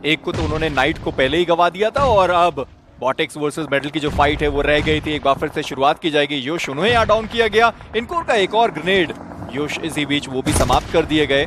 एक को तो उन्होंने नाइट को पहले ही गवा दिया था और अब बॉटेक्स वर्सेस मेडल की जो फाइट है वो रह गई थी। एक बार फिर से शुरुआत की जाएगी। योश उन्हें यहाँ डाउन किया गया। इनकोर का एक और ग्रेनेड योश इसी बीच वो भी समाप्त कर दिए गए।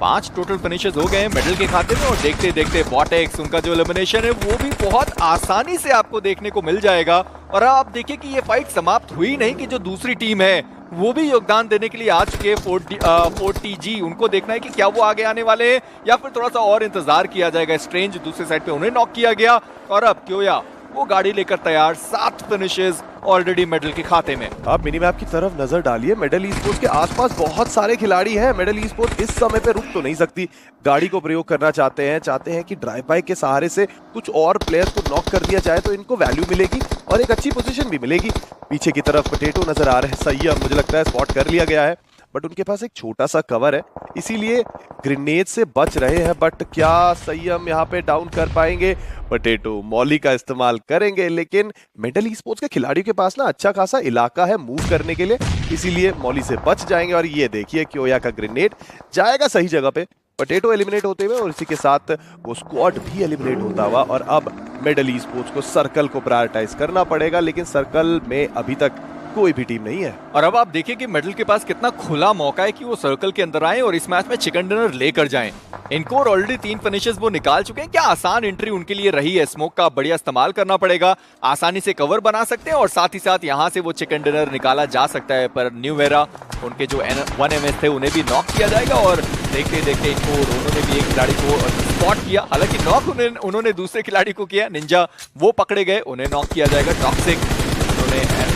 5 टोटल फिनिशेस हो गए हैं मेडल के खाते में और देखते देखते बॉटेक्स उनका जो एलिमिनेशन है वो भी बहुत आसानी से आपको देखने को मिल जाएगा। और आप देखिए कि ये फाइट समाप्त हुई नहीं कि जो दूसरी टीम है वो भी योगदान देने के लिए आ चुके 4TG। उनको देखना है कि क्या वो आगे आने वाले हैं या फिर थोड़ा सा और इंतजार किया जाएगा। स्ट्रेंज दूसरी साइड पे उन्हें नॉक किया गया और अब क्योया वो गाड़ी लेकर तैयार। 7 फिनिशेस ऑलरेडी मेडल के खाते में। आप मिनी मैप की तरफ नजर डालिए। मेडल ई-स्पोर्ट्स के आसपास बहुत सारे खिलाड़ी हैं। मेडल ई-स्पोर्ट्स इस समय पे रुक तो नहीं सकती, गाड़ी को प्रयोग करना चाहते हैं कि ड्राइव बाय के सहारे से कुछ और प्लेयर्स को नॉक कर दिया जाए तो इनको वैल्यू मिलेगी और एक अच्छी पोजीशन भी मिलेगी। पीछे की तरफ पोटैटो नजर आ रहे हैं। संयम मुझे लगता है स्पॉट कर लिया गया है, बट उनके पास एक छोटा सा कवर है इसीलिए ग्रेनेड से बच रहे हैं। बट क्या संयम यहाँ पे डाउन कर पाएंगे? पोटैटो मॉली का इस्तेमाल करेंगे, लेकिन मेडल ई-स्पोर्ट्स के खिलाड़ियों के पास ना अच्छा खासा इलाका है मूव करने के लिए, इसीलिए मॉली से बच जाएंगे। और ये देखिए क्योया का ग्रेनेड जाएगा सही जगह पे। पोटैटो एलिमिनेट होते हुए और इसी के साथ वो स्क्वाड भी एलिमिनेट होता हुआ। और अब मेडल ई-स्पोर्ट्स को सर्कल को प्रायोरिटाइज करना पड़ेगा, लेकिन सर्कल में अभी तक कोई भी टीम नहीं है। और अब आप देखिए कि मेडल के पास कितना खुला मौका है कि वो सर्कल के अंदर आए और इस मैच में चिकन डिनर लेकर जाएं। इनकोर ऑलरेडी 3 फिनिशेस वो निकाल चुके हैं। क्या आसान एंट्री उनके लिए रही है। स्मोक का बढ़िया इस्तेमाल करना पड़ेगा, आसानी से कवर बना सकते हैं और साथ ही साथ यहाँ से वो चिकन डिनर निकाला जा सकता है। पर न्यू वेरा उनके जो 1MS थे उन्हें भी नॉक किया जाएगा और देखते देखते इनकोर उन्होंने भी एक खिलाड़ी को स्पॉट किया। हालांकि नॉक उन्होंने दूसरे खिलाड़ी को किया। निंजा वो पकड़े गए, उन्हें नॉक किया जाएगा। टॉक्सिक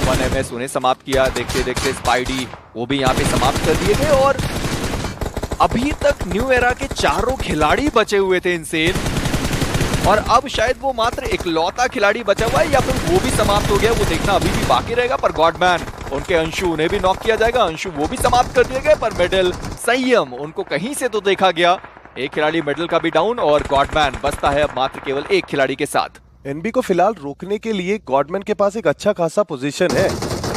1MS उन्हें समाप्त किया। देखते देखते स्पाइडी वो भी यहाँ पे समाप्त कर दिए गए और अभी तक न्यू एरा के 4 खिलाड़ी बचे हुए थे इनसेन और अब शायद वो मात्र इकलौता खिलाड़ी बचा हुआ है या फिर वो भी समाप्त हो गया, वो देखना अभी भी बाकी रहेगा। पर गॉडमैन उनके अंशु उन्हें भी नॉक किया जाएगा। अंशु वो भी समाप्त कर दिए गए। पर मेडल संयम उनको कहीं से तो देखा गया। एक खिलाड़ी मेडल का भी डाउन और गॉडमैन बचता है अब मात्र केवल एक खिलाड़ी के साथ। एनबी को फिलहाल रोकने के लिए गॉडमैन के पास एक अच्छा खासा पोजीशन है।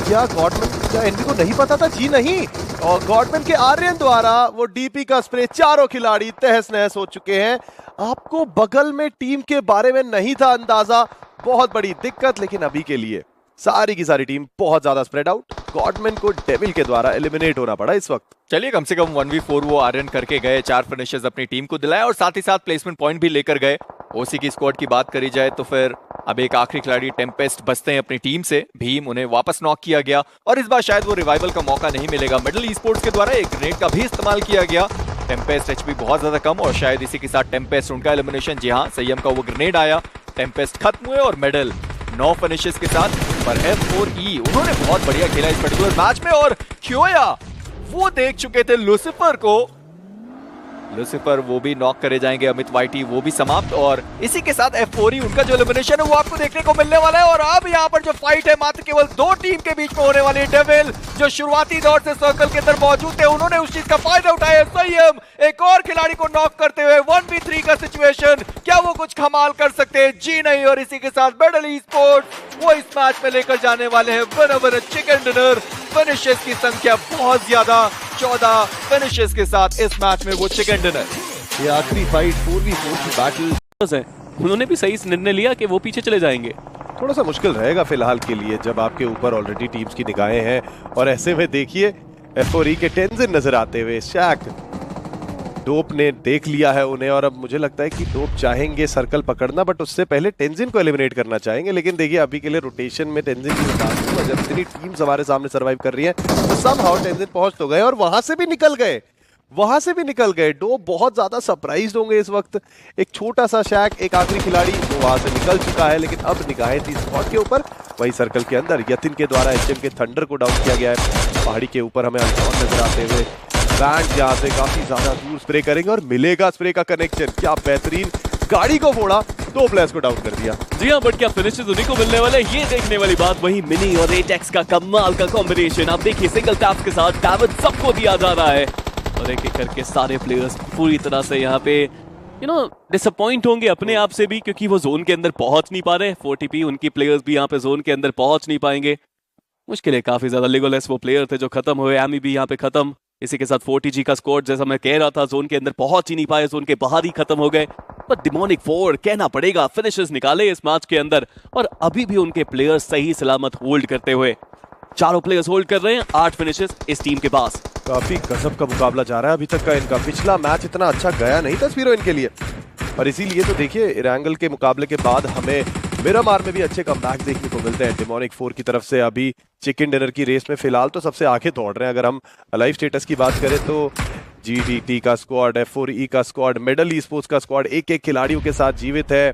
क्या एनबी को नहीं पता था? जी नहीं। और गॉडमैन के आर्यन द्वारा वो डीपी का स्प्रे 4 खिलाड़ी तहस नहस हो चुके हैं। आपको बगल में टीम के बारे में नहीं था अंदाजा, बहुत बड़ी दिक्कत। लेकिन अभी के लिए सारी की सारी टीम बहुत ज्यादा स्प्रेड आउट। गॉडमैन को डेविल के द्वारा एलिमिनेट होना पड़ा इस वक्त। चलिए कम से कम 1v4 वो आर्यन करके गए, 4 फिनिशेस अपनी टीम को दिलाए और साथ ही साथ प्लेसमेंट पॉइंट भी लेकर गए। ओसी की स्क्वाड की बात करी जाए तो फिर अब एक आखिरी खिलाड़ी टेम्पेस्ट बचते हैं अपनी टीम से। भीम उन्हें वापस नॉक किया गया और इस बार शायद वो रिवाइवल का मौका नहीं मिलेगा। मेडल ई-स्पोर्ट्स के द्वारा एक ग्रेनेड का भी इस्तेमाल किया गया। टेम्पेस्ट एचपी बहुत ज्यादा कम और शायद इसी के साथ टेम्पेस्ट उनका एलिमिनेशन। जी हाँ, संयम का वो ग्रेनेड आया, टेम्पेस्ट खत्म हुए और मेडल 9 फिनिशेस के साथ। पर F4E उन्होंने बहुत बढ़िया खेला इस पर्टिकुलर मैच में और क्योया वो देख चुके थे लूसिफर को। लूसिफर वो भी नॉक करे जाएंगे। अमित वाइटी वो भी समाप्त और इसी के साथ F4E उनका जो एलिमिनेशन है वो आपको देखने को मिलने वाला है। और अब यहाँ पर जो फाइट है मात्र केवल 2 टीम के बीच में होने वाली है। डेविल जो शुरुआती दौर से सर्कल के अंदर मौजूद थे उन्होंने उस चीज का फायदा उठाया। संयम एक और खिलाड़ी को नॉक करते हुए 1v3 का सिचुएशन, क्या वो कुछ कमाल कर सकते हैं? जी नहीं। और इसी के साथ मेडल ई-स्पोर्ट्स वो इस मैच में लेकर जाने वाले हैं विनर चिकन डिनर। फिनिशेस की संख्या बहुत ज्यादा, 14 फिनिशेस के साथ इस मैच में वो चिकन डिनर। ये आखिरी फाइट 4v4 की बैटल है। उन्होंने भी सही निर्णय लिया कि वो पीछे चले जाएंगे। थोड़ा सा मुश्किल रहेगा फिलहाल के लिए जब आपके ऊपर ऑलरेडी टीम्स की निगाहें हैं और ऐसे में देखिए F4E के टेंजिन नजर आते हुए। शैक डोप ने देख लिया है उन्हें और अब मुझे लगता है कि डोप चाहेंगे सर्कल पकड़ना, बट उससे पहले टेंजिन को एलिमिनेट करना चाहेंगे। लेकिन देखिए अभी के लिए रोटेशन में टेंजिन की जब इतनी टीम्स हमारे सामने सर्वाइव कर रही है तो समहाउ टेंजिन पहुंच तो गए और वहां से भी निकल गए। डोप बहुत ज्यादा सरप्राइज्ड होंगे इस वक्त। एक छोटा सा शैक, एक आखिरी खिलाड़ी जो वहां से निकल चुका है, लेकिन अब निगाहें थी स्पॉट के ऊपर। वही सर्कल के अंदर यतिन के द्वारा HM के थंडर को डाउन किया गया है। पहाड़ी के ऊपर हमें अल्ट्रॉन नजर आते हुए। बैंड यहाँ से काफी ज्यादा दूर स्प्रे करेंगे और मिलेगा स्प्रे का कनेक्शन। क्या बेहतरीन, गाड़ी को फोड़ा, 2 प्लेयर्स को डाउन कर दिया। जी हाँ, बट क्या फिनिशेस उन्हीं को मिलने वाले, ये देखने वाली बात। वही मिनी और एटेक्स का कमाल का कॉम्बिनेशन। आप देखिए सिंगल टैप्स के साथ डैमेज सबको दिया जा रहा है और एक एक करके सारे प्लेयर्स पूरी तरह से यहाँ पे डिसअपॉइंट होंगे अपने आप से भी, क्योंकि वो जोन के अंदर पहुंच नहीं पा रहे। 4TP उनकी प्लेयर्स भी यहाँ पे जोन के अंदर पहुंच नहीं पाएंगे। मुश्किल है काफी ज्यादा। लेगोलेस वो प्लेयर थे जो खत्म हुए, एमी भी यहाँ पे खत्म। इसी के साथ 4TG का स्कोर, जैसा मैं कह रहा था, जोन के अंदर पहुंच ही नहीं पाए, जोन के बाहर ही खत्म हो गए। पर डिमोनिक 4 कहना पड़ेगा फिनिशेस निकाले इस मैच के अंदर, और अभी भी उनके प्लेयर्स सही सलामत होल्ड करते हुए, चारों प्लेयर्स होल्ड कर रहे हैं 8 फिनिशेस इस टीम के पास। काफी गजब का मुकाबला जा रहा है अभी तक का इनका। पिछला मैच इतना अच्छा गया नहीं था स्पीरो इनके लिए, और इसीलिए तो देखिए इरैंगल के मुकाबले के बाद हमें मिरामार में भी अच्छे कमबैक देखने को मिलते हैं डिमोनिक 4 की तरफ से। अभी चिकन डिनर की रेस में फिलहाल तो सबसे आगे दौड़ रहे हैं। अगर हम लाइव स्टेटस की बात करें तो GDT का स्क्वाड, F4E का स्क्वाड, मेडल ई स्पोर्ट्स का स्क्वाड एक एक खिलाड़ियों के साथ जीवित है।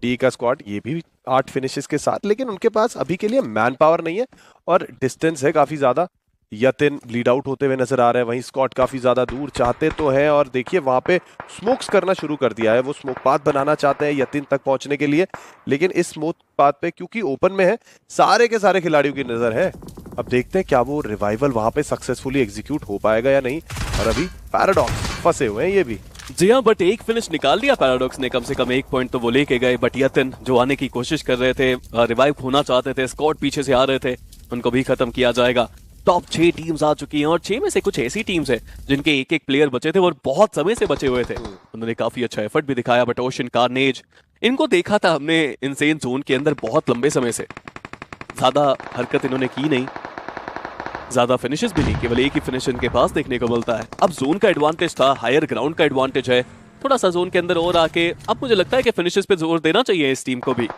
डी का स्क्वाड ये भी 8 फिनिशेस के साथ, लेकिन उनके पास अभी के लिए मैन पावर नहीं है और डिस्टेंस है काफी ज्यादा। यतिन लीड आउट होते हुए नजर आ रहे हैं, वहीं स्कॉट काफी ज्यादा दूर चाहते तो हैं, और देखिए वहां पे स्मोक्स करना शुरू कर दिया है। वो स्मोक पाथ बनाना चाहते हैं यतिन तक पहुंचने के लिए, लेकिन इस स्मोक पाथ पे क्योंकि ओपन में है, सारे के सारे खिलाड़ियों की नजर है। अब देखते हैं क्या वो रिवाइवल वहां पे सक्सेसफुली एग्जीक्यूट हो पाएगा या नहीं। और अभी पैराडॉक्स फंसे हुए हैं ये भी। जी हाँ, बट एक फिनिश निकाल लिया पैराडॉक्स ने, कम से कम एक पॉइंट तो वो लेके गए। बट यतिन जो आने की कोशिश कर रहे थे, रिवाइव होना चाहते थे, स्कॉट पीछे से आ रहे थे, उनको भी खत्म किया जाएगा। टॉप 6 टीम्स आ चुकी हैं, और 6 में से कुछ ऐसी टीम्स हैं जिनके एक एक प्लेयर बचे थे और बहुत समय से बचे हुए थे। उन्होंने काफी अच्छा एफर्ट भी दिखाया। बट ओशन कार्नेज, इनको देखा था हमने इनसेन जोन के अंदर बहुत लंबे समय से, ज्यादा हरकत इन्होंने की नहीं, ज्यादा फिनिशेस भी नहीं, केवल एक ही फिनिश इनके पास देखने को मिलता है। अब जोन का एडवांटेज था, हायर ग्राउंड का एडवांटेज है, थोड़ा सा जोन के अंदर और आके अब मुझे लगता है कि फिनिशेस पे जोर देना चाहिए इस टीम को भी।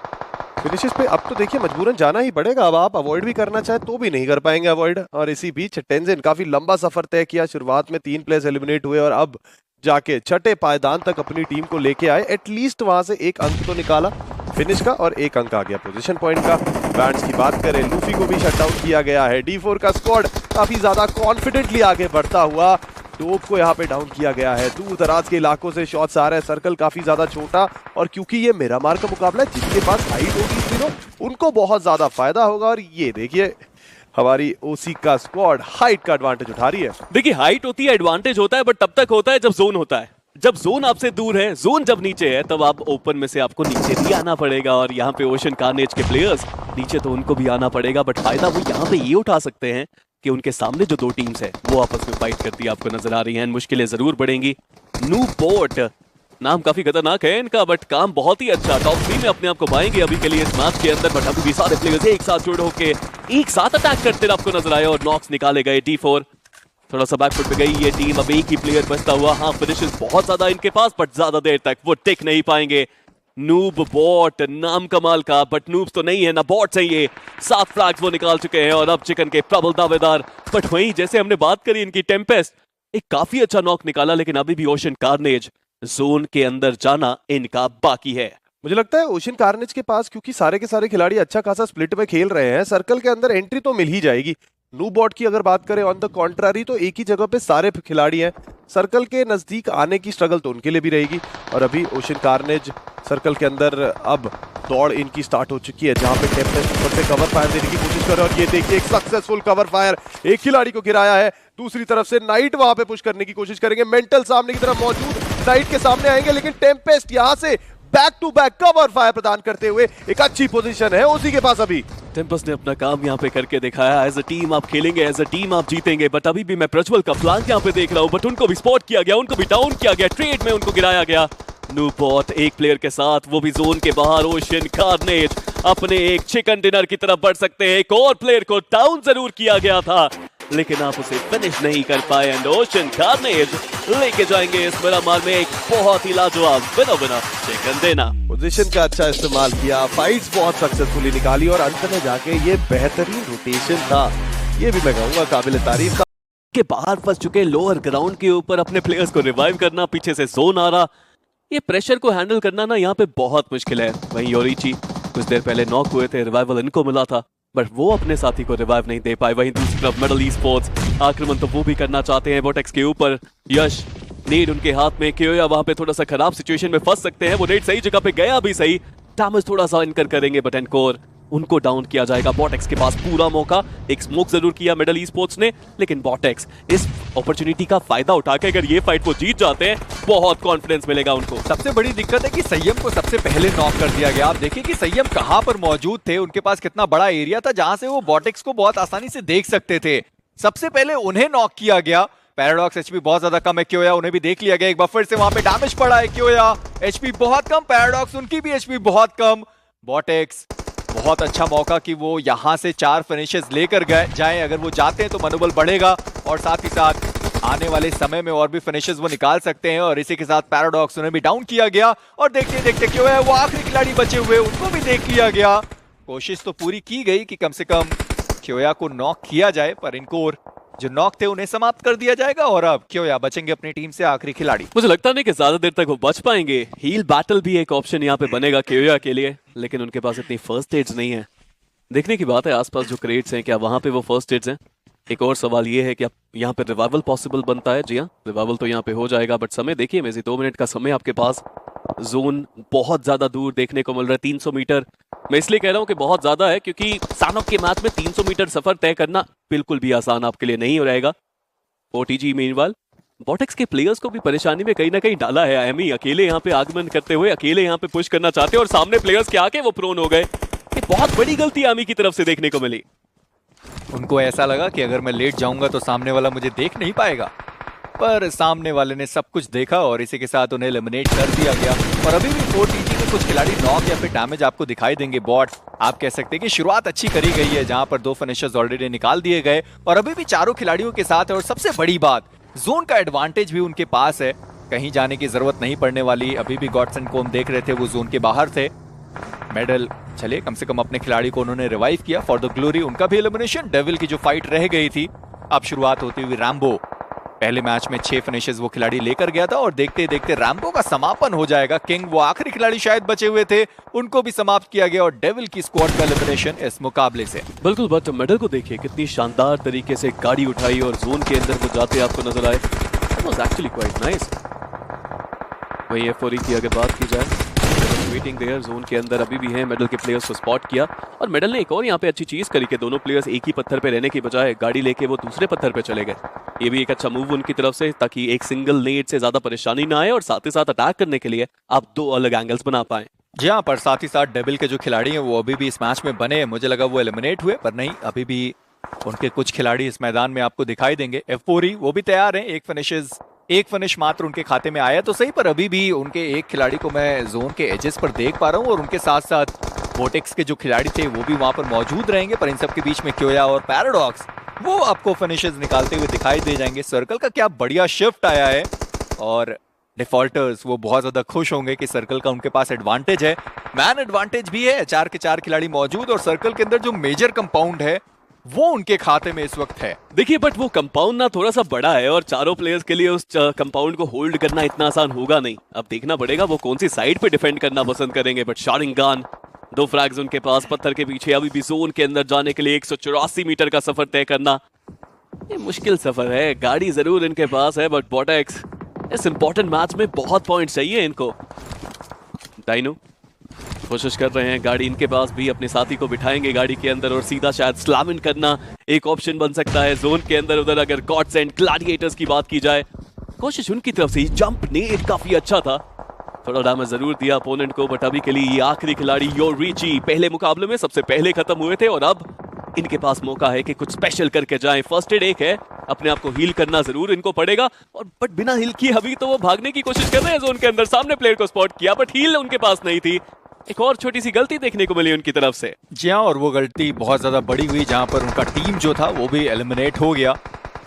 फिनिशेस पे अब तो देखिए मजबूरन जाना ही पड़ेगा। अब आप अवॉइड भी करना चाहे तो भी नहीं कर पाएंगे अवॉइड। और इसी बीच टेंजिन काफी लंबा सफर तय किया, शुरुआत में 3 प्लेयर्स एलिमिनेट हुए और अब जाके छठे पायदान तक अपनी टीम को लेके आए। एटलीस्ट वहां से एक अंक तो निकाला फिनिश का, और एक अंक आ गया पोजीशन पॉइंट का। बैंड्स की बात करें, लूफी को भी शट डाउन किया गया है। D4 का स्क्वाड काफी ज्यादा कॉन्फिडेंटली आगे बढ़ता हुआ, डोप को यहाँ पे डाउन किया गया है। दूर दराज के इलाकों से शॉट्स आ रहे हैं, सर्कल काफी ज्यादा छोटा, और क्योंकि ये मिरामार का मुकाबला है, जिसके पास हाइट होगी तीनों, उनको बहुत ज्यादा फायदा होगा। और ये देखिए हमारी ओसी का स्क्वाड हाइट का एडवांटेज उठा रही है। देखिए हाइट होती है, एडवांटेज होता है, बट तब तक होता है जब जोन होता है। जब जोन आपसे दूर है, जोन जब नीचे है, तब आप ओपन में से आपको नीचे भी आना पड़ेगा। और यहाँ पे ओशन कार्नेज के प्लेयर्स नीचे तो उनको भी आना पड़ेगा, बट फायदा वो यहाँ पे ये उठा सकते हैं कि उनके सामने जो 2 टीम्स है वो आपस में फाइट करती आपको नजर आ रही हैं। मुश्किलें जरूर बढ़ेंगी। नूबॉट नाम काफी खतरनाक है इनका, बट काम बहुत ही अच्छा। टॉप 3 में अपने आप को पाएंगे अभी के लिए इस मैच के अंदर। बट अभी भी सारे प्लेयर्स एक साथ जुड़ होके एक साथ अटैक करते आपको नजर आए, और नॉक्स निकाले गए। D4 थोड़ा सा बैकफुट पे गई ये टीम, अब एक ही प्लेयर बचता हुआ। हाँ, फिनिशेस बहुत ज्यादा इनके पास, बट ज्यादा देर तक वो टिक नहीं पाएंगे। नूब बॉट नाम कमाल का, बट नूब्स तो नहीं है ना बॉट्स है ये। 7 फ्लैग्स वो निकाल चुके हैं, और अब चिकन के प्रबल दावेदार। बट वहीं जैसे हमने बात करी इनकी टेम्पेस्ट, एक काफी अच्छा नॉक निकाला, लेकिन अभी भी ओशन कार्नेज जोन के अंदर जाना इनका बाकी है। मुझे लगता है ओशन कार्नेज के पास, क्योंकि सारे के सारे खिलाड़ी अच्छा खासा स्प्लिट में खेल रहे हैं, सर्कल के अंदर एंट्री तो मिल ही जाएगी। नूबॉट की अगर बात करें ऑन द कॉन्ट्रारी, तो एक ही जगह पे सारे खिलाड़ी हैं, सर्कल के नजदीक आने की स्ट्रगल तो उनके लिए भी रहेगी। और अभी ओशन कार्नेज सर्कल के अंदर अब दौड़ इनकी स्टार्ट हो चुकी है, जहां पे टेम्पेस्ट ऊपर से कवर फायर देने की कोशिश कर रहे हैं। और ये देखिए एक सक्सेसफुल कवर फायर, एक खिलाड़ी को गिराया है। दूसरी तरफ से नाइट वहां पे पुश करने की कोशिश करेंगे, मेंटल सामने की तरफ मौजूद, नाइट के सामने आएंगे, लेकिन टेम्पेस्ट यहां से back to back cover fire प्रदान करते हुए एक अच्छी पोजीशन है उसी के पास। अभी टेम्पस ने अपना काम यहाँ पे करके दिखाया। एज अ टीम आप खेलेंगे, एज अ टीम आप जीतेंगे। बट अभी भी मैं प्रज्वल का फ्लैंक यहाँ पे देख रहा हूँ, बट उनको भी स्पॉट किया गया, उनको भी डाउन किया गया, ट्रेड में उनको गिराया गया। नूबॉट एक प्लेयर के साथ, वो भी जोन के बाहर। ओशन कार्नेज अपने एक चिकन डिनर की तरफ बढ़ सकते हैं। एक और प्लेयर को डाउन जरूर किया गया था, लेकिन आप उसे फिनिश नहीं कर पाए। एंड ओशन कार्नेज लेके जाएंगे इस मिरामार में एक बहुत ही लाजवाब विनर चिकन डिनर। पोजीशन का अच्छा इस्तेमाल किया, फाइट्स बहुत सक्सेसफुली निकाली, और अंत में जाके ये बेहतरीन रोटेशन था, ये भी मैं कहूंगा काबिल तारीफ था। के बाहर फंस चुके लोअर ग्राउंड के ऊपर अपने प्लेयर्स को रिवाइव करना, पीछे से जोन आ रहा, ये प्रेशर को हैंडल करना ना यहाँ पे बहुत मुश्किल है। वहीं योरीची कुछ देर पहले नॉक हुए थे, रिवाइवल इनको मिला था, बट वो अपने साथी को रिवाइव नहीं दे पाए। वहीं दूसरी तरफ मेडल ई स्पोर्ट्स आक्रमण तो वो भी करना चाहते हैं वोटेक्स के ऊपर। यश नीड उनके हाथ में, कियोया वहां पे थोड़ा सा खराब सिचुएशन में फंस सकते हैं। वो नेट सही जगह पे गया भी सही, डैमेज थोड़ा सा इनकर करेंगे, बट एनकोर उनको डाउन किया जाएगा। बॉटेक्स के पास पूरा मौका, एक स्मोक जरूर किया मेडल ई स्पोर्ट्स ने, लेकिन बॉटेक्स इस अपॉर्चुनिटी का फायदा उठा के अगर ये फाइट वो जीत जाते हैं, बहुत कॉन्फिडेंस मिलेगा उनको। सबसे बड़ी दिक्कत है कि संयम को सबसे पहले नॉक कर दिया गया। आप देखिए कि संयम कहां पर मौजूद थे, उनके पास कितना बड़ा एरिया था जहां से वो बॉटेक्स को बहुत आसानी से देख सकते थे। सबसे पहले उन्हें नॉक किया गया, पैराडॉक्स एचपी बहुत ज्यादा कम है, क्योया उन्हें भी देख लिया गया, एक बार फिर से वहां पे डैमेज पड़ा है, क्योया एचपी बहुत कम, पैराडॉक्स उनकी भी एचपी बहुत कम। बॉटेक्स बहुत अच्छा मौका कि वो यहां से 4 फिनिशेस लेकर जाएं, अगर वो जाते हैं तो मनोबल बढ़ेगा और साथ ही साथ आने वाले समय में और भी फिनिशेस वो निकाल सकते हैं। और इसी के साथ पैराडॉक्स उन्हें भी डाउन किया गया और देखते देखते क्यों है वो आखिरी खिलाड़ी बचे हुए, उनको भी देख लिया गया। कोशिश तो पूरी की गई कि कम से कम क्योया को नॉक किया जाए, पर इनको जो नॉक थे उन्हें समाप्त कर दिया जाएगा और अब क्योया बचेंगे अपनी टीम से आखिरी खिलाड़ी। मुझे लगता नहीं कि ज्यादा देर तक वो बच पाएंगे। हील बैटल भी एक ऑप्शन यहाँ पे बनेगा क्योया के लिए, लेकिन उनके पास इतनी फर्स्ट एड्स नहीं है। देखने की बात है आसपास जो क्रेट्स हैं, क्या वहां पे वो फर्स्ट एड्स हैं। एक और सवाल ये है कि यहाँ पे रिवाइवल पॉसिबल बनता है। जी हाँ, रिवाइवल तो यहाँ पे हो जाएगा, बट समय देखिए मेजी 2 मिनट का समय आपके पास। जोन बहुत ज्यादा दूर देखने को मिल रहा है, 300 मीटर। मैं इसलिए कह रहा हूँ कि बहुत ज्यादा है क्योंकि सानोक के मैच में 300 मीटर सफर तय करना बिल्कुल भी आसान आपके लिए नहीं हो रहेगा। ओटीजी मीनवाल बॉटेक्स के प्लेयर्स को भी परेशानी में कहीं ना कहीं डाला है। एमी अकेले यहाँ पे आगमन करते हुए अकेले यहाँ पे पुश करना चाहते हैं और सामने प्लेयर्स के आके वो प्रोन हो गए। ये बहुत बड़ी गलती एमी की तरफ से देखने को मिली। उनको ऐसा लगा कि अगर मैं लेट जाऊंगा तो सामने वाला मुझे देख नहीं पाएगा, पर सामने वाले ने सब कुछ देखा और इसी के साथ उन्हें एलिमिनेट कर दिया गया। और अभी भी 4TG में कुछ खिलाड़ी नॉक या फिर डैमेज आपको दिखाई देंगे। बॉट आप कह सकते हैं कि शुरुआत अच्छी करी गई है, जहां पर 2 फिनिशर्स ऑलरेडी निकाल दिए गए और अभी भी 4 खिलाड़ियों के साथ है। और सबसे बड़ी बात, जोन का एडवांटेज भी उनके पास है, कहीं जाने की जरूरत नहीं पड़ने वाली। अभी भी गॉड्सन को हम देख रहे थे, वो जोन के बाहर थे। मेडल चले, कम से कम अपने खिलाड़ी को उन्होंने रिवाइव किया फॉर द ग्लोरी। उनका भी एलिमिनेशन, डेविल की जो फाइट रह गई थी अब शुरुआत होती हुई। रैम्बो पहले मैच में 6 फिनिशेस वो खिलाड़ी लेकर गया था और देखते देखते रैम्बो का समापन हो जाएगा। किंग वो आखिरी खिलाड़ी शायद बचे हुए थे, उनको भी समाप्त किया गया और डेविल की स्क्वाड का एलिमिनेशन इस मुकाबले से। बिल्कुल, बट मेडल को देखिए कितनी शानदार तरीके से गाड़ी उठाई और जोन के अंदर वो जाते आपको नजर आए। That was actually quite nice। वही F4E की अगर बात की जाए, वेटिंग देयर जोन के अंदर अभी भी है, मेडल के प्लेयर्स को स्पॉट किया और मेडल ने एक और यहाँ पे अच्छी चीज करी कि दोनों प्लेयर्स एक ही पत्थर पे रहने की बजाय गाड़ी लेके वो दूसरे पत्थर पे चले गए। ये भी एक अच्छा मूव उनकी तरफ से, ताकि एक सिंगल नेट से ज्यादा परेशानी ना आए और साथ ही साथ अटैक करने के लिए आप 2 अलग एंगल्स बना पाए। जी हाँ, पर साथ ही साथ डेविल के जो खिलाड़ी हैं वो अभी भी इस मैच में बने हैं। मुझे लगा वो एलिमिनेट हुए, पर नहीं, अभी भी उनके कुछ खिलाड़ी इस मैदान में आपको दिखाई देंगे। F4E वो भी तैयार हैं, एक फिनिश मात्र उनके खाते में आया तो सही, पर अभी भी उनके एक खिलाड़ी को मैं जोन के एजेस पर देख पा रहा हूँ और उनके साथ साथ बोटेक्स के जो खिलाड़ी थे वो भी वहां पर मौजूद रहेंगे। पर इन सब के बीच में क्योया और पैराडॉक्स वो आपको फिनिशेस निकालते हुए दिखाई दे जाएंगे। सर्कल का क्या बढ़िया शिफ्ट आया है और डिफॉल्टर्स वो बहुत ज्यादा खुश होंगे कि सर्कल का उनके पास एडवांटेज है, मैन एडवांटेज भी है। 4 के 4 खिलाड़ी मौजूद और सर्कल के अंदर जो मेजर कंपाउंड है वो उनके खाते में इस वक्त है। देखिए, बट वो कंपाउंड ना थोड़ा सा बड़ा है और चारों प्लेयर्स के लिए उस कंपाउंड को होल्ड करना इतना आसान होगा नहीं। अब देखना पड़ेगा वो कौन सी साइड पे डिफेंड करना पसंद करेंगे। बट शारिंगान 2 फ्रैग्स उनके पास पत्थर के पीछे, अभी भी जोन के अंदर जाने के लिए 184 मीटर का सफर तय करना ये मुश्किल सफर है। गाड़ी जरूर इनके पास है, बट बॉटेक्स इस इंपॉर्टेंट मैच में बहुत पॉइंट चाहिए इनको। डाइनो कोशिश कर रहे हैं, गाड़ी इनके पास भी, अपने साथी को बिठाएंगे गाड़ी के अंदर और सीधा शायद स्लैम इन करना एक ऑप्शन बन सकता है जोन के अंदर। उधर अगर गॉड्स एंड ग्लैडिएटर्स की बात की जाए, कोशिश उनकी तरफ से जंप नेट काफी अच्छा था, थोड़ा डैमेज जरूर दिया अपोनेंट को, बट अभी के लिए ये आखिरी खिलाड़ी योरिची पहले मुकाबले में सबसे पहले खत्म हुए थे और अब इनके पास मौका है कि कुछ स्पेशल करके जाएं। फर्स्ट एड एक है, अपने आप को हील करना जरूर इनको पड़ेगा और बट बिना हील किए अभी तो वो भागने की कोशिश कर रहे हैं जोन के अंदर। सामने प्लेयर को स्पॉट किया बट हील उनके पास नहीं थी। एक और छोटी सी गलती देखने को मिली उनकी तरफ से। जी हाँ, और वो गलती बहुत ज्यादा बड़ी हुई जहां पर उनका टीम जो था वो भी एलिमिनेट हो गया।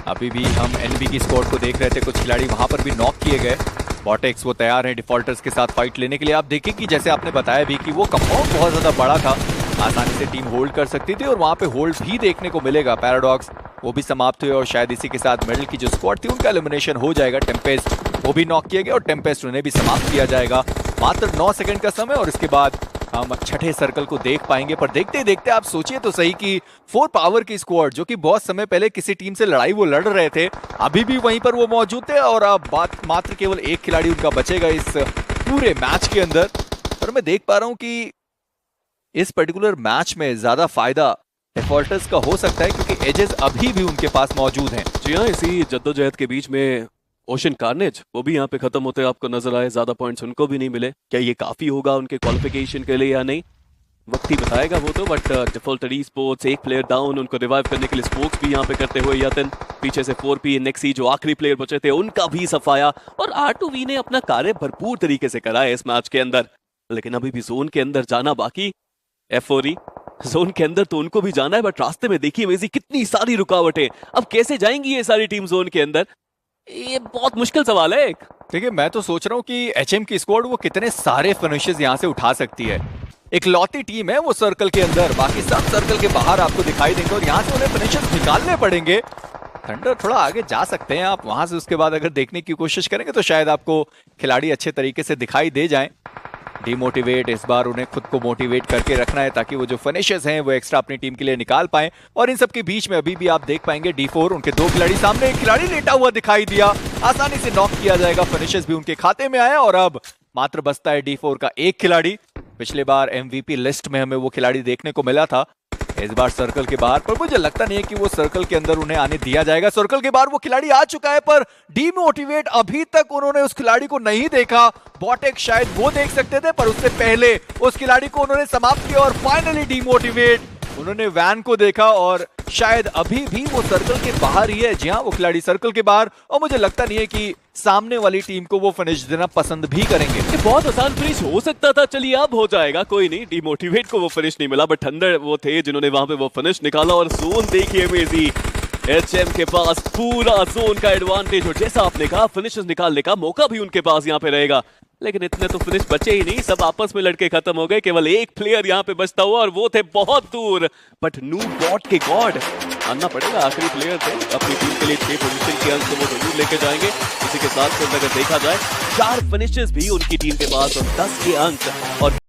अभी भी हम एनबी की स्क्वाड को देख रहे थे, कुछ खिलाड़ी वहां पर भी नॉक किए गए। बॉटेक्स वो तैयार हैं डिफॉल्टर्स के साथ फाइट लेने के लिए। आप देखिए कि जैसे आपने बताया भी कि वो कंपाउंड बहुत ज्यादा बड़ा था, आसानी से टीम होल्ड कर सकती थी और वहां पे होल्ड भी देखने को मिलेगा। पैराडॉक्स वो भी समाप्त हुए और शायद इसी के साथ मेडल की जो स्क्वाड थी उनका एलिमिनेशन हो जाएगा। टेम्पेस्ट वो भी नॉक किया गया और टेम्पेस्ट उन्हें भी समाप्त किया जाएगा। मात्र 9 सेकंड का समय और इसके बाद हम छठे सर्कल को देख पाएंगे। पर देखते देखते आप सोचिए तो सही कि 4 पावर की स्क्वाड जो कि बहुत समय पहले किसी टीम से लड़ाई वो लड़ रहे थे, अभी भी वहीं पर वो मौजूद थे और अब बात मात्र केवल एक खिलाड़ी उनका बचेगा इस पूरे मैच के अंदर। और मैं देख पा रहा हूं कि इस पर्टिकुलर मैच में ज्यादा फायदा डिफॉल्टर्स का हो सकता है क्योंकि एजेस अभी भी उनके पास मौजूद हैं। जी हाँ, इसी जद्दोजहद के बीच में ओशन कार्नेज वो भी यहाँ पे खत्म होते आपको नजर आए, ज्यादा पॉइंट्स उनको भी नहीं मिले। क्या ये काफी होगा उनके क्वालिफिकेशन के लिए या नहीं? वक्त ही बताएगा वो तो, बट डिफॉल्टर ई स्पोर्ट्स एक प्लेयर डाउन, उनको रिवाइव करने के लिए स्पोक्स भी यहाँ पे करते हुए यतन, पीछे से 4P नेक्सी जो आखिरी प्लेयर बचे थे उनका भी सफाया, और R2V ने अपना कार्य भरपूर तरीके से करा है इस मैच के अंदर। लेकिन अभी भी जोन के अंदर जाना बाकी। F4E जोन के अंदर तो उनको भी जाना है, बट रास्ते में देखिए मेजी कितनी सारी रुकावटें, अब कैसे जाएंगी ये सारी टीम जोन के अंदर, ये बहुत मुश्किल सवाल है। एक देखिए मैं तो सोच रहा हूँ कि एचएम की स्क्वाड वो कितने सारे फिनिशेस यहाँ से उठा सकती है। एक लौती टीम है वो सर्कल के अंदर, बाकी सब सर्कल के बाहर आपको दिखाई देंगे और यहाँ से उन्हें फिनिशेस निकालने पड़ेंगे। थंडर थोड़ा आगे जा सकते हैं आप वहां से, उसके बाद अगर देखने की कोशिश करेंगे तो शायद आपको खिलाड़ी अच्छे तरीके से दिखाई दे जाएं। डिमोटिवेट, इस बार उन्हें खुद को मोटिवेट करके रखना है ताकि वो जो फिनिशेस हैं वो एक्स्ट्रा अपनी टीम के लिए निकाल पाएं। और इन सब के बीच में अभी भी आप देख पाएंगे D4 उनके 2 खिलाड़ी सामने, एक खिलाड़ी लेटा हुआ दिखाई दिया, आसानी से नॉक किया जाएगा, फिनिशेस भी उनके खाते में आया और अब मात्र बचता है D4 का एक खिलाड़ी। पिछले बार MVP लिस्ट में हमें वो खिलाड़ी देखने को मिला था, इस बार सर्कल के बाहर, पर मुझे लगता नहीं है कि वो सर्कल के अंदर उन्हें आने दिया जाएगा। सर्कल के बाहर वो खिलाड़ी आ चुका है पर डीमोटिवेट अभी तक उन्होंने उस खिलाड़ी को नहीं देखा। बॉटेक शायद वो देख सकते थे पर उससे पहले उस खिलाड़ी को उन्होंने समाप्त किया और फाइनली डीमोटिवेट उन्होंने वैन को देखा और शायद अभी भी वो सर्कल के बाहर ही है। जी हाँ, वो खिलाड़ी सर्कल के बाहर, और मुझे लगता नहीं है कि सामने वाली टीम को वो फिनिश देना पसंद भी करेंगे। ये बहुत आसान फिनिश हो सकता था, चलिए अब हो जाएगा, कोई नहीं। डिमोटिवेट को वो फिनिश नहीं मिला, बट थंडर वो थे जिन्होंने वहां पे वो फिनिश निकाला। और जोन देखिए मेजी, एचएम के पास पूरा जोन का एडवांटेज, और जैसा आपने कहा फिनिशेस निकालने का मौका भी उनके पास यहाँ पे रहेगा। लेकिन इतने तो फिनिश बचे ही नहीं, सब आपस में लड़के खत्म हो गए, केवल एक प्लेयर यहाँ पे बचता हुआ और वो थे बहुत दूर। बट नू बॉट के गॉड मानना पड़ेगा, आखिरी प्लेयर थे, अपनी टीम के लिए 6 पोजीशन के अंक तो वो जरूर लेके जाएंगे। इसी के साथ अगर देखा जाए 4 फिनिशेस भी उनकी टीम के पास और 10 के अंक, और